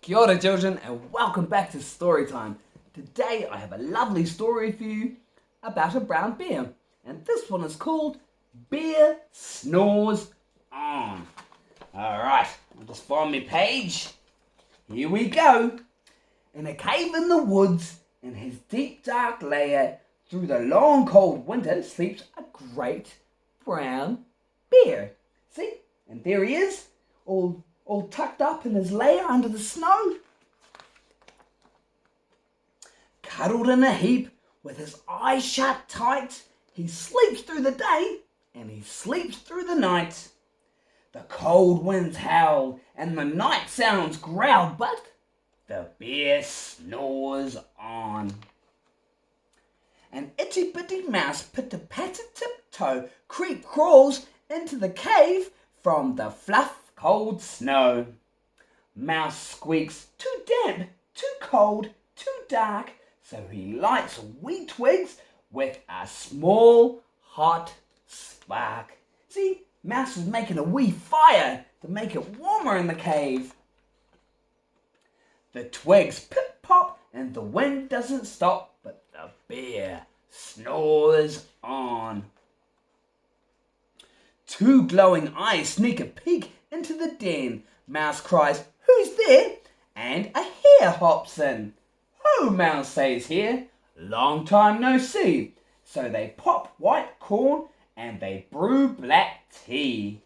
Kia ora children and welcome back to story time. Today I have a lovely story for you about a brown bear, and this one is called Bear Snores On. Alright, I'll just find my page. Here we go. In a cave in the woods, in his deep dark lair, through the long cold winter sleeps a great brown bear. See? And there he is, all tucked up in his lair under the snow. Cuddled in a heap, with his eyes shut tight, he sleeps through the day and he sleeps through the night. The cold winds howl and the night sounds growl, but the bear snores on. An itty bitty mouse pitter-patter tiptoe crawls into the cave from the fluff cold snow. Mouse squeaks, too damp, too cold, too dark, so he lights wee twigs with a small hot spark. See, Mouse is making a wee fire to make it warmer in the cave. The twigs pip-pop and the wind doesn't stop, but the bear snores on. Two glowing eyes sneak a peek into the den. Mouse cries, "Who's there?" And a hare hops in. "Ho," Mouse says here, "long time no see." So they pop white corn and they brew black tea.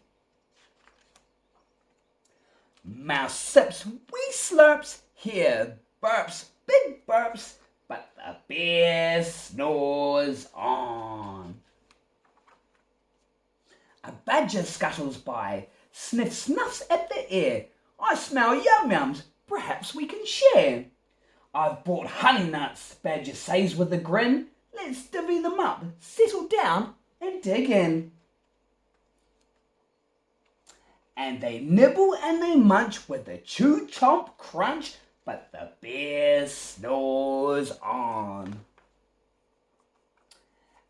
Mouse sips wee slurps, hare burps, big burps, but the bear snores on. A badger scuttles by, snuffs at the air. "I smell yum-yums, perhaps we can share." "I've brought honey nuts," Badger says with a grin. "Let's divvy them up, settle down and dig in." And they nibble and they munch with a chew chomp crunch, but the bear snores on.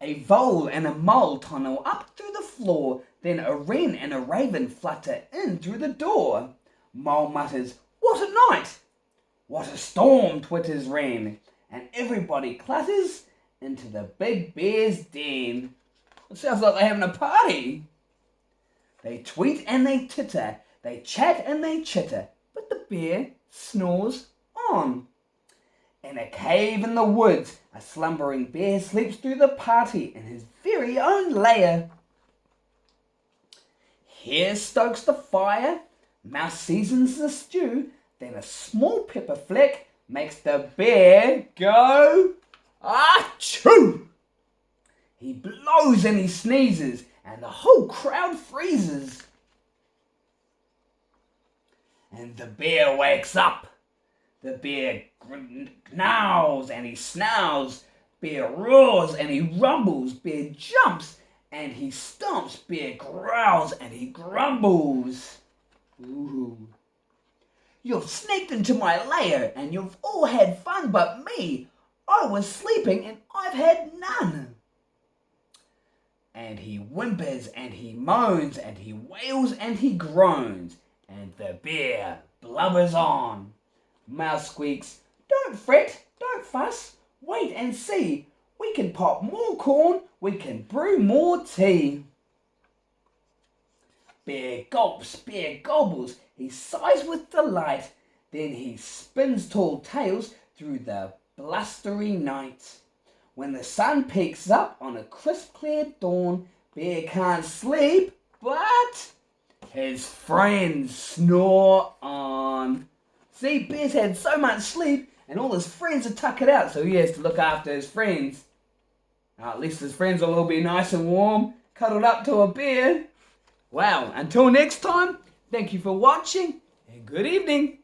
A vole and a mole tunnel up through the floor, then a wren and a raven flutter in through the door. Mole mutters, "What a night!" "What a storm!" twitters wren, and everybody clutters into the big bear's den. It sounds like they're having a party. They tweet and they titter, they chat and they chitter, but the bear snores on. In a cave in the woods, a slumbering bear sleeps through the party in his very own lair. Hare stokes the fire, Mouse seasons the stew, then a small pepper fleck makes the bear go achoo! He blows and he sneezes, and the whole crowd freezes. And the bear wakes up. The bear growls and he snarls. Bear roars and he rumbles. Bear jumps and he stomps. Bear growls and he grumbles. Ooh. "You've sneaked into my lair and you've all had fun but me. I was sleeping and I've had none." And he whimpers and he moans and he wails and he groans, and the bear blubbers on. Mouse squeaks, "Don't fret, don't fuss, wait and see. We can pop more corn, we can brew more tea." Bear gulps, bear gobbles, he sighs with delight, then he spins tall tales through the blustery night. When the sun peeks up on a crisp clear dawn, Bear can't sleep, but his friends snore on. See, Bear's had so much sleep and all his friends are tuckered out, so he has to look after his friends. Now, at least his friends will all be nice and warm, cuddled up to a bear. Well, until next time, thank you for watching and good evening.